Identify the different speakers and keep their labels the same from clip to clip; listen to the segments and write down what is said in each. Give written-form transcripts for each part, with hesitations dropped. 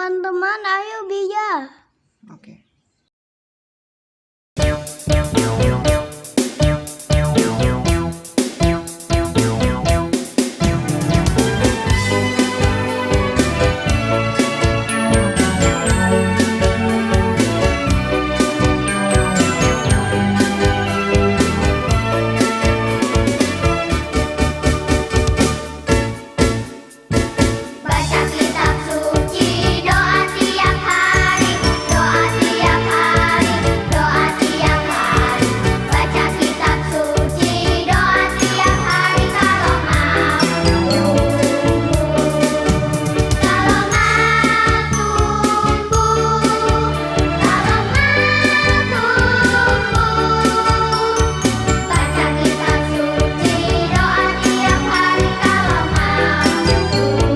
Speaker 1: Teman-teman, ayo biar.
Speaker 2: Oke.
Speaker 3: Baca kitab suci, doa tiap hari, doa tiap hari, doa tiap hari. Baca kitab suci, doa tiap hari kalau mau tumbuh, kalau mau tumbuh, kalau mau tumbuh. Baca kitab suci, doa tiap hari kalau mau tumbuh.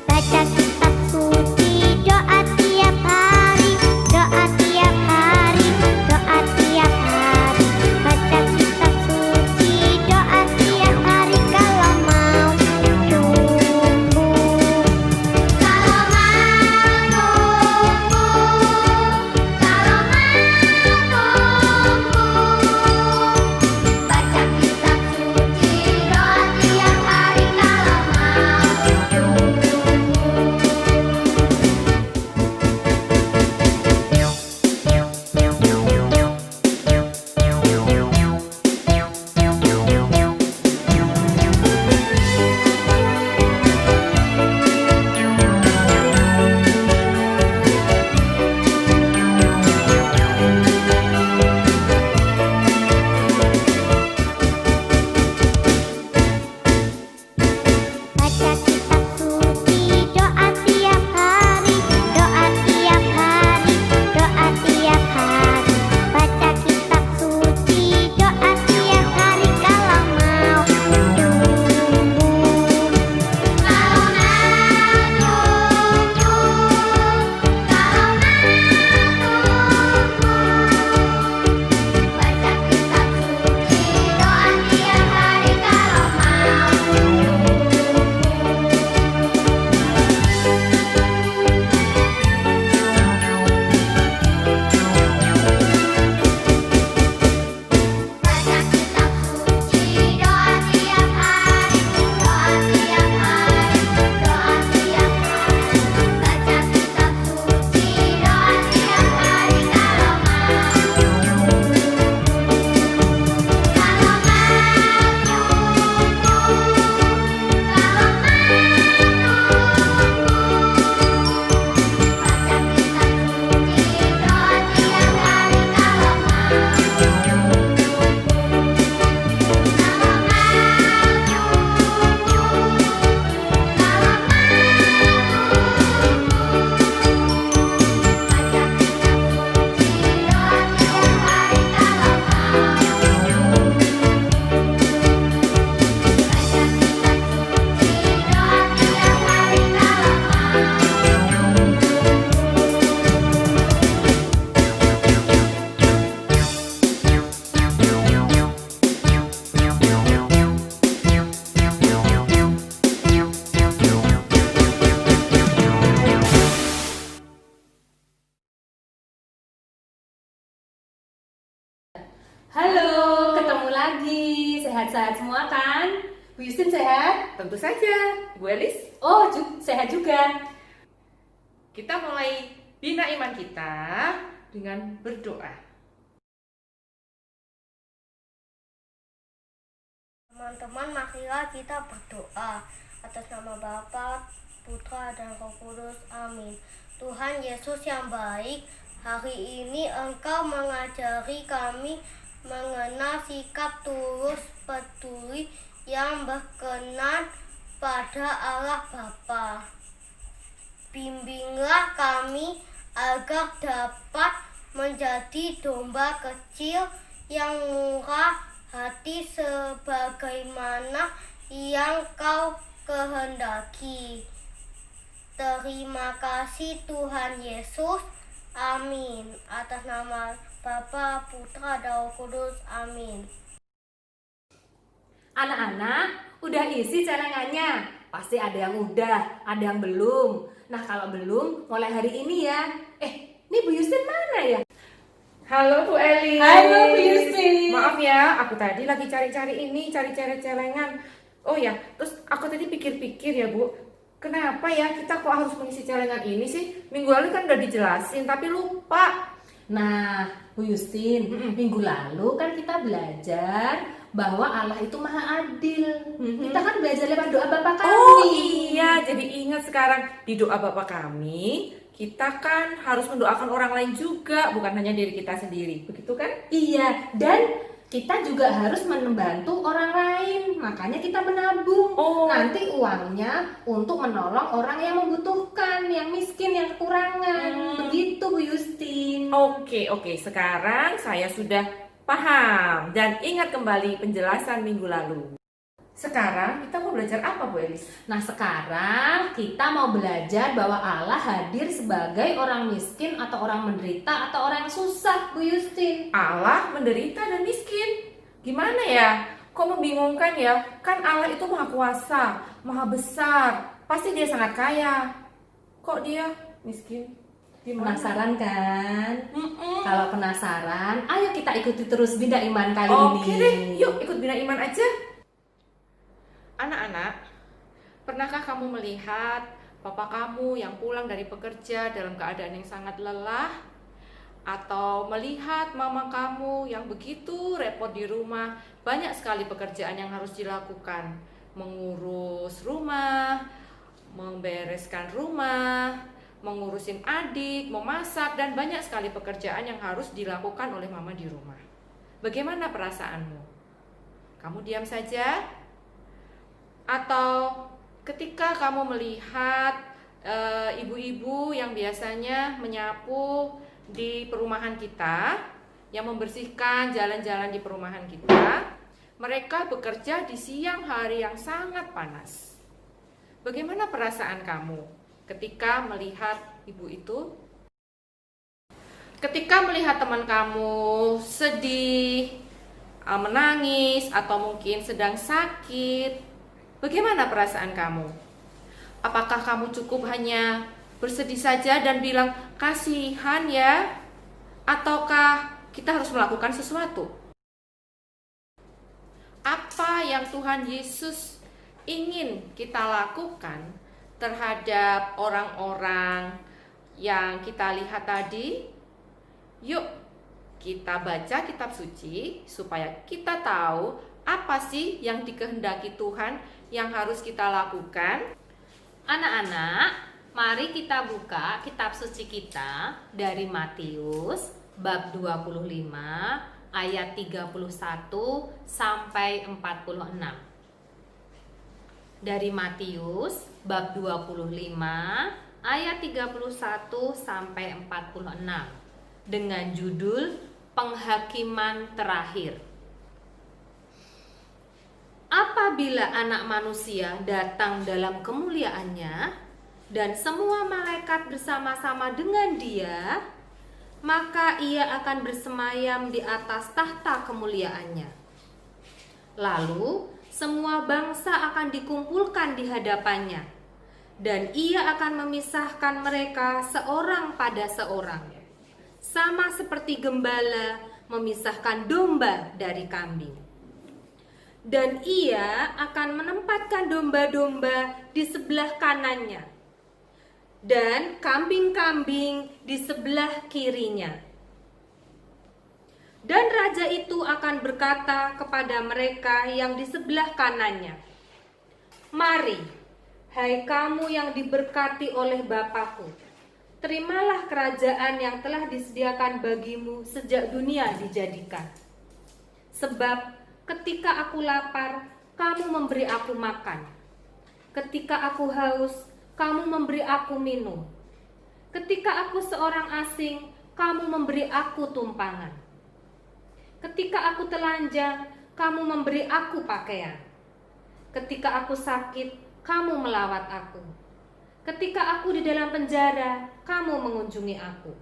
Speaker 3: Baca kitab suci, doa tiap hari, doa tiap hari, doa tiap hari. Baca kitab suci, doa tiap hari kalau mau tumbuh, kalau mau tumbuh, kalau mau tumbuh. Baca kitab suci, doa tiap hari kalau mau tumbuh. Baca kitab suci, doa tiap hari, doa tiap hari, doa tiap hari. Baca kitab suci, doa tiap hari kalau mau tumbuh, kalau mau tumbuh, kalau mau tumbuh. Baca kitab suci, doa tiap hari kalau mau tumbuh. Baca kitab suci, doa tiap hari, doa tiap hari, doa tiap hari. Baca kitab suci, doa tiap hari kalau mau tumbuh, kalau mau tumbuh, kalau mau tumbuh. Baca kitab suci, doa tiap hari kalau mau tumbuh, kalau
Speaker 4: Halo, ketemu lagi. Sehat-sehat semua kan? Bu Yustin sehat?
Speaker 2: Tentu saja, Bu Elis.
Speaker 4: Oh, sehat juga.
Speaker 2: Kita mulai bina iman kita dengan berdoa.
Speaker 3: Teman-teman, marilah kita berdoa atas nama Bapa, Putra, dan Roh Kudus. Amin. Tuhan Yesus yang baik, hari ini Engkau mengajari kami mengenal sikap tulus peduli yang berkenan pada Allah Bapa. Bimbinglah kami agar dapat menjadi domba kecil yang murah hati sebagaimana yang Kau kehendaki. Terima kasih Tuhan Yesus. Amin. Atas nama
Speaker 1: Bapa, Putra, dan Roh Kudus. Amin.
Speaker 4: Anak-anak, udah isi celengannya? Pasti ada yang udah, ada yang belum. Nah, kalau belum, mulai hari ini ya. Ini Bu Yustin mana ya?
Speaker 2: Halo Bu Elis.
Speaker 4: Halo, Bu Yustin.
Speaker 2: Maaf ya, aku tadi lagi cari celengan. Oh ya, terus aku tadi pikir-pikir ya Bu, kenapa ya kita kok harus mengisi celengan ini sih? Minggu lalu kan udah dijelasin, tapi lupa.
Speaker 4: Nah, Bu Yustin, minggu lalu kan kita belajar bahwa Allah itu maha adil. Kita kan belajar lewat doa Bapa kami.
Speaker 2: Oh iya, jadi ingat sekarang di doa Bapa kami, kita kan harus mendoakan orang lain juga, bukan hanya diri kita sendiri. Begitu kan?
Speaker 4: Iya, dan kita juga harus membantu orang lain. Makanya kita menabung.
Speaker 2: Oh.
Speaker 4: Nanti uangnya untuk menolong orang yang membutuhkan, yang miskin, yang kekurangan. Begitu Bu Yustin.
Speaker 2: Oke, sekarang saya sudah paham dan ingat kembali penjelasan minggu lalu. Sekarang kita mau belajar apa Bu Elis?
Speaker 4: Nah, sekarang kita mau belajar bahwa Allah hadir sebagai orang miskin atau orang menderita atau orang yang susah, Bu Yustin.
Speaker 2: Allah menderita dan miskin. Gimana ya? Kok membingungkan ya? Kan Allah itu maha kuasa, maha besar. Pasti dia sangat kaya. Kok dia miskin? Gimana?
Speaker 4: Penasaran kan? Kalau penasaran, ayo kita ikuti terus Bina Iman kali ini.
Speaker 2: Oke deh, yuk ikut Bina Iman aja. Anak-anak, pernahkah kamu melihat papa kamu yang pulang dari pekerja dalam keadaan yang sangat lelah? Atau melihat mama kamu yang begitu repot di rumah, banyak sekali pekerjaan yang harus dilakukan. Mengurus rumah, membereskan rumah, mengurusin adik, memasak, dan banyak sekali pekerjaan yang harus dilakukan oleh mama di rumah. Bagaimana perasaanmu? Kamu diam saja? Atau ketika kamu melihat ibu-ibu yang biasanya menyapu di perumahan kita, yang membersihkan jalan-jalan di perumahan kita, mereka bekerja di siang hari yang sangat panas. Bagaimana perasaan kamu ketika melihat ibu itu? Ketika melihat teman kamu sedih, menangis, atau mungkin sedang sakit, bagaimana perasaan kamu? Apakah kamu cukup hanya bersedih saja dan bilang kasihan ya? Ataukah kita harus melakukan sesuatu? Apa yang Tuhan Yesus ingin kita lakukan terhadap orang-orang yang kita lihat tadi? Yuk kita baca kitab suci supaya kita tahu apa sih yang dikehendaki Tuhan yang harus kita lakukan.
Speaker 4: Anak-anak, mari kita buka kitab suci kita dari Matius bab 25 ayat 31 sampai 46. Dari Matius bab 25 ayat 31 sampai 46 dengan judul Penghakiman Terakhir. Apabila Anak Manusia datang dalam kemuliaannya dan semua malaikat bersama-sama dengan Dia, maka Ia akan bersemayam di atas tahta kemuliaannya. Lalu semua bangsa akan dikumpulkan di hadapannya, dan Ia akan memisahkan mereka seorang pada seorang, sama seperti gembala memisahkan domba dari kambing. Dan Ia akan menempatkan domba-domba di sebelah kanannya, dan kambing-kambing di sebelah kirinya. Dan raja itu akan berkata kepada mereka yang di sebelah kanannya, "Mari, hai kamu yang diberkati oleh Bapa-Ku, terimalah kerajaan yang telah disediakan bagimu sejak dunia dijadikan. Sebab ketika aku lapar, kamu memberi aku makan. Ketika aku haus, kamu memberi aku minum. Ketika aku seorang asing, kamu memberi aku tumpangan. Ketika aku telanjang, kamu memberi aku pakaian. Ketika aku sakit, kamu melawat aku. Ketika aku di dalam penjara, kamu mengunjungi aku."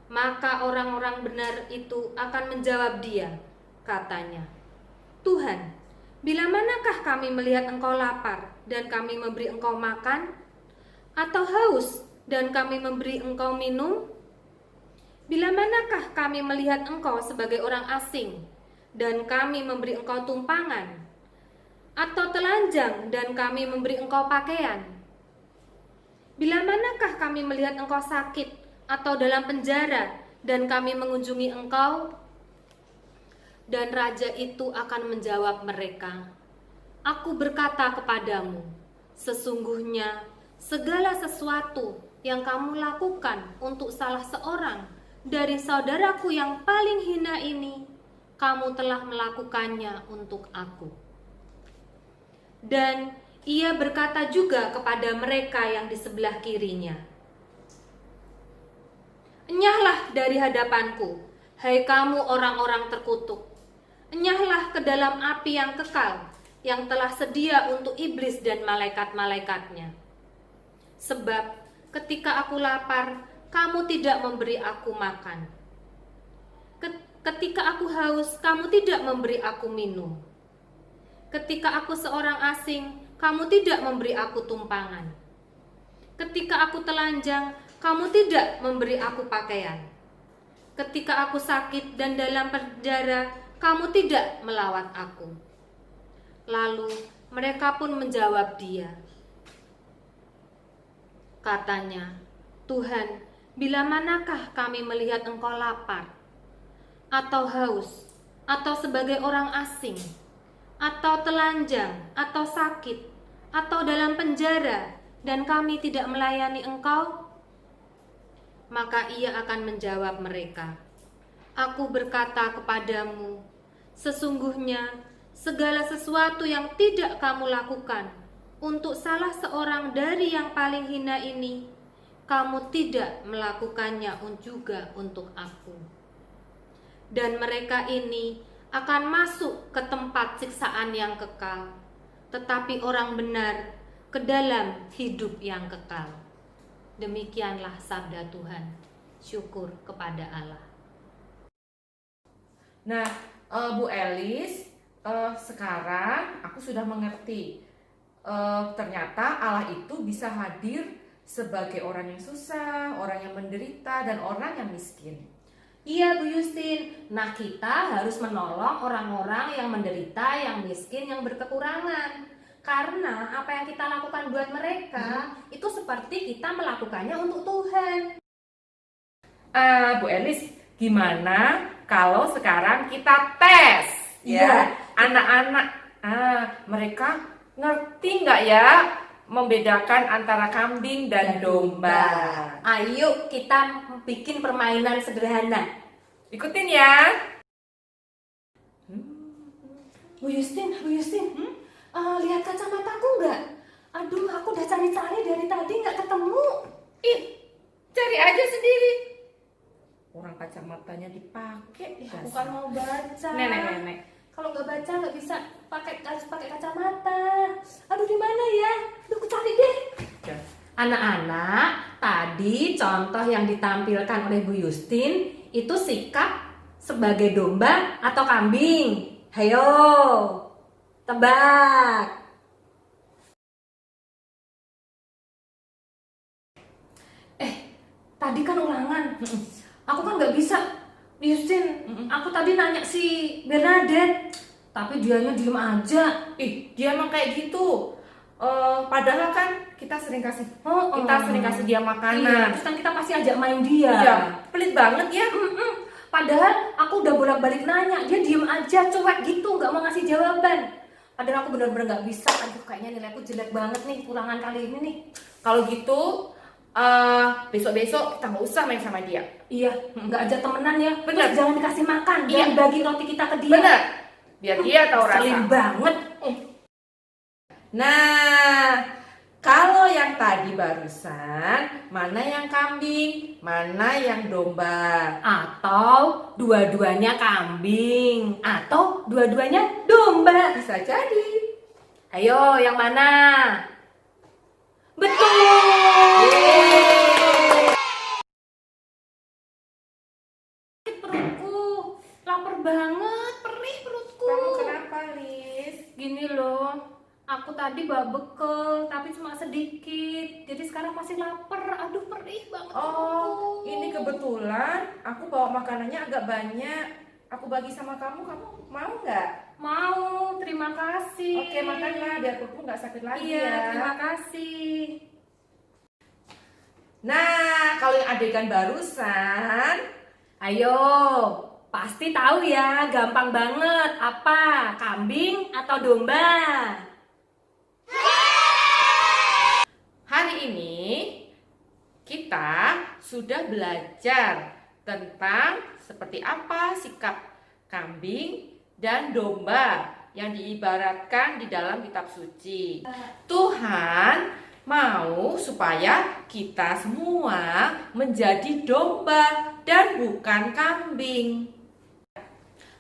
Speaker 4: Maka orang-orang benar itu akan menjawab dia, katanya, Tuhan, bila manakah kami melihat engkau lapar dan kami memberi engkau makan? Atau haus dan kami memberi engkau minum? Bila manakah kami melihat engkau sebagai orang asing dan kami memberi engkau tumpangan? Atau telanjang dan kami memberi engkau pakaian? Bila manakah kami melihat engkau sakit atau dalam penjara dan kami mengunjungi engkau? Dan raja itu akan menjawab mereka, Aku berkata kepadamu, sesungguhnya segala sesuatu yang kamu lakukan untuk salah seorang dari saudaraku yang paling hina ini, kamu telah melakukannya untuk aku. Dan ia berkata juga kepada mereka yang di sebelah kirinya, Enyahlah dari hadapanku, hai kamu orang-orang terkutuk. Enyahlah ke dalam api yang kekal, yang telah sedia untuk iblis dan malaikat-malaikatnya. Sebab ketika aku lapar, kamu tidak memberi aku makan. Ketika aku haus, kamu tidak memberi aku minum. Ketika aku seorang asing, kamu tidak memberi aku tumpangan. Ketika aku telanjang, kamu tidak memberi aku pakaian. Ketika aku sakit dan dalam penjara, kamu tidak melawat aku. Lalu mereka pun menjawab dia. Katanya, Tuhan, bila manakah kami melihat engkau lapar, atau haus, atau sebagai orang asing, atau telanjang, atau sakit, atau dalam penjara, dan kami tidak melayani engkau? Maka ia akan menjawab mereka, Aku berkata kepadamu, sesungguhnya segala sesuatu yang tidak kamu lakukan untuk salah seorang dari yang paling hina ini, kamu tidak melakukannya juga untuk aku. Dan mereka ini akan masuk ke tempat siksaan yang kekal, tetapi orang benar ke dalam hidup yang kekal. Demikianlah sabda Tuhan. Syukur kepada Allah.
Speaker 2: Nah, Bu Elis, sekarang aku sudah mengerti. Ternyata Allah itu bisa hadir sebagai orang yang susah, orang yang menderita, dan orang yang miskin.
Speaker 4: Iya Bu Yustin, nah kita harus menolong orang-orang yang menderita, yang miskin, yang berkekurangan. Karena apa yang kita lakukan buat mereka itu seperti kita melakukannya untuk Tuhan.
Speaker 2: Bu Elis, gimana kalau sekarang kita tes?
Speaker 4: Iya.
Speaker 2: Anak-anak, mereka ngerti nggak ya membedakan antara kambing dan domba?
Speaker 4: Ayo kita bikin permainan sederhana.
Speaker 2: Ikutin ya.
Speaker 4: Bu Yustin, lihat kacamataku nggak? Aduh, aku udah cari-cari dari tadi nggak ketemu.
Speaker 2: Ih, cari aja sendiri. Orang kacamatanya dipakai.
Speaker 4: Aku kan mau baca.
Speaker 2: Nenek.
Speaker 4: Kalau nggak baca nggak bisa harus pakai kacamata. Aduh, di mana ya? Aduh, aku cari deh. Anak-anak, tadi contoh yang ditampilkan oleh Bu Yustin itu sikap sebagai domba atau kambing. Hayo, tebak. Tadi kan ulangan. Aku kan nggak bisa. Yustin, aku tadi nanya si Bernadette, tapi dianya diem aja.
Speaker 2: Ih, dia emang kayak gitu. Padahal kan kita sering kasih dia makanan.
Speaker 4: Iya, terus kan kita pasti ajak main dia.
Speaker 2: Iya, pelit banget ya.
Speaker 4: Padahal aku udah bolak-balik nanya, dia diem aja, cuek gitu, nggak mau ngasih jawaban. Padahal aku benar-benar nggak bisa. Aduh, kayaknya nilaiku jelek banget nih ulangan kali ini nih.
Speaker 2: Kalau gitu, besok-besok kita nggak usah main sama dia.
Speaker 4: Iya, nggak aja temenan ya.
Speaker 2: Bener.
Speaker 4: Terus jangan dikasih makan,
Speaker 2: Iya.
Speaker 4: jangan bagi roti kita ke dia.
Speaker 2: Bener, biar dia tahu rasa.
Speaker 4: Selin banget.
Speaker 2: Nah, kalau yang tadi barusan, mana yang kambing, mana yang domba?
Speaker 4: Atau dua-duanya kambing, atau dua-duanya domba.
Speaker 2: Bisa jadi.
Speaker 4: Ayo, yang mana? Betul. Aku tadi bawa bekal, tapi cuma sedikit. Jadi sekarang masih lapar. Aduh, perih banget.
Speaker 2: Oh, ini kebetulan aku bawa makanannya agak banyak. Aku bagi sama kamu mau nggak?
Speaker 4: Mau, terima kasih.
Speaker 2: Oke, makanlah biar perutmu nggak sakit lagi
Speaker 4: Iya,
Speaker 2: ya.
Speaker 4: terima kasih.
Speaker 2: Nah, kalau yang adegan barusan,
Speaker 4: Ayo, pasti tahu ya, gampang banget. Apa? Kambing atau domba?
Speaker 2: hari ini kita sudah belajar tentang seperti apa sikap kambing dan domba yang diibaratkan di dalam kitab suci. Tuhan mau supaya kita semua menjadi domba dan bukan kambing.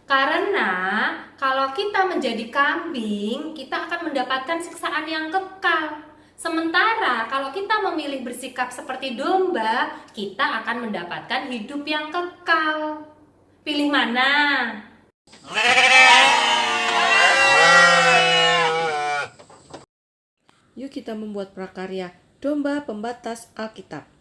Speaker 4: Karena kalau kita menjadi kambing, kita akan mendapatkan siksaan yang kekal. Sementara kalau kita memilih bersikap seperti domba, kita akan mendapatkan hidup yang kekal. Pilih mana?
Speaker 2: Yuk kita membuat prakarya domba pembatas Alkitab.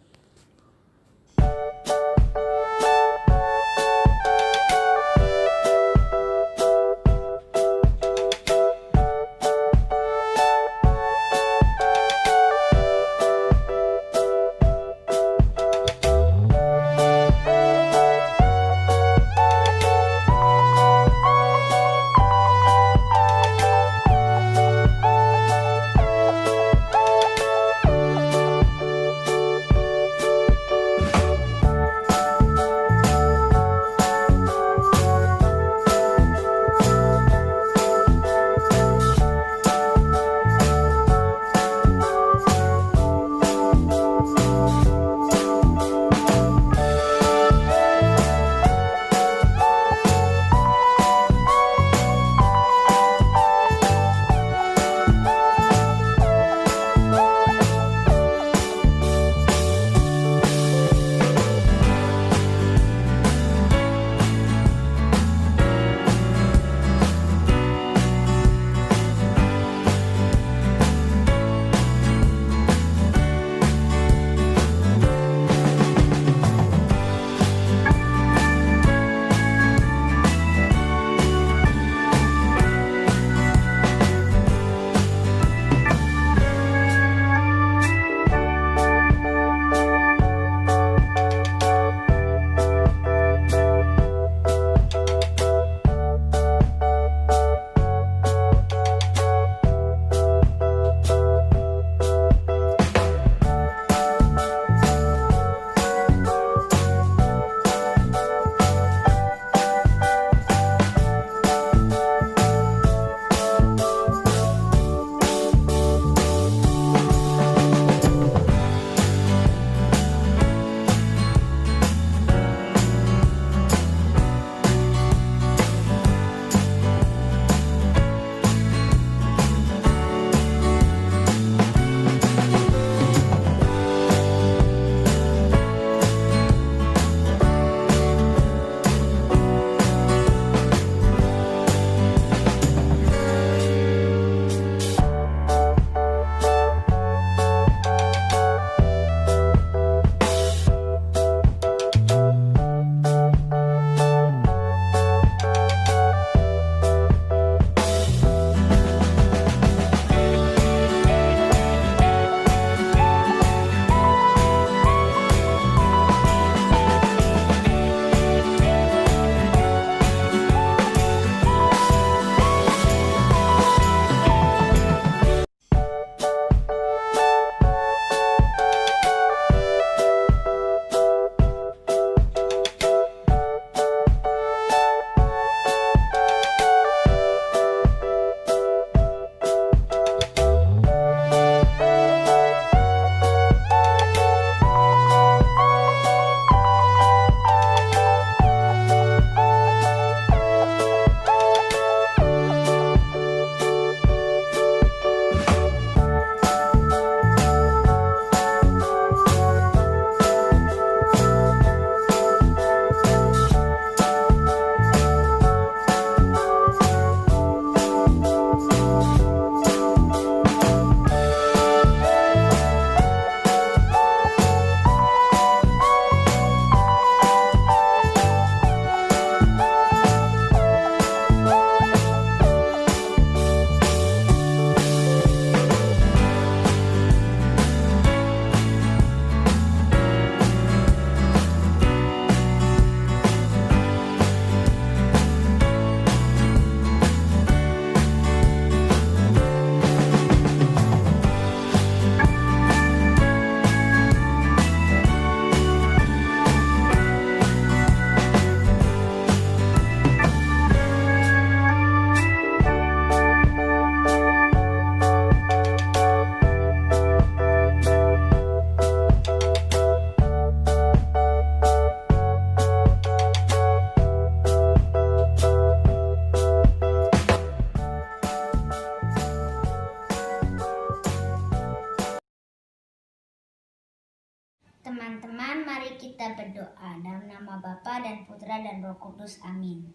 Speaker 5: Teman-teman, mari kita berdoa dalam nama Bapa dan Putra dan Roh Kudus. Amin.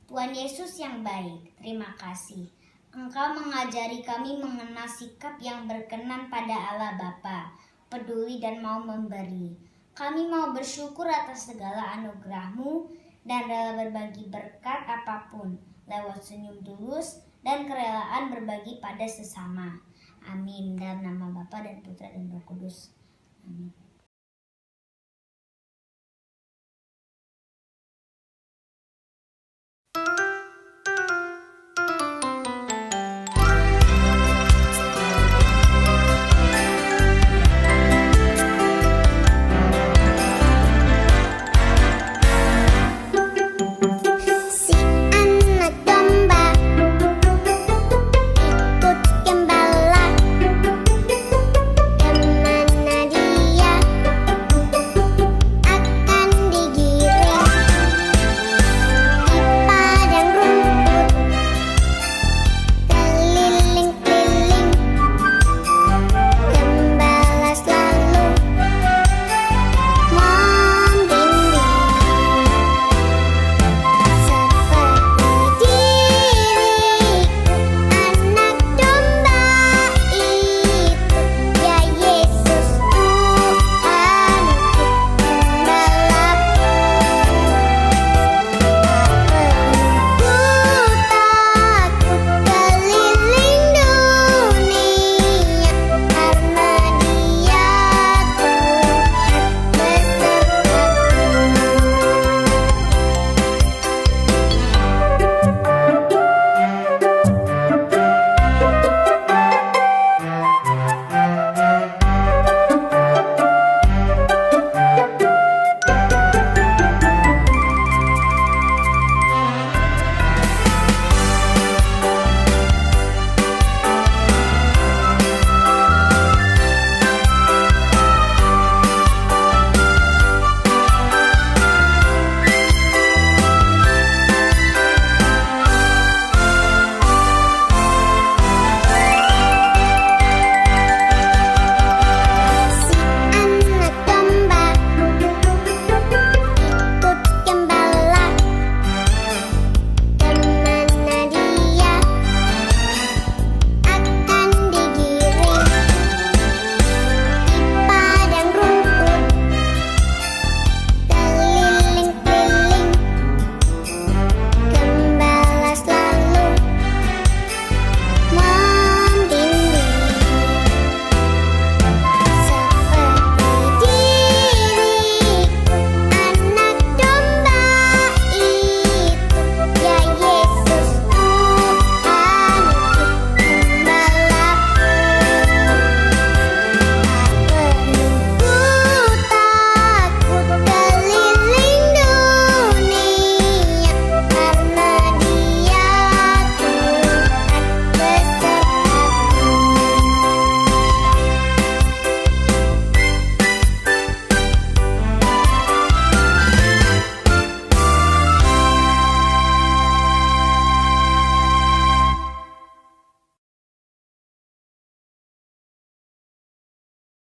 Speaker 5: Tuhan Yesus yang baik, terima kasih. Engkau mengajari kami mengenal sikap yang berkenan pada Allah Bapa, peduli dan mau memberi. Kami mau bersyukur atas segala anugerah-Mu dan rela berbagi berkat apapun lewat senyum tulus dan kerelaan berbagi pada sesama. Amin. Dalam nama Bapa dan Putra dan Roh Kudus. Amin.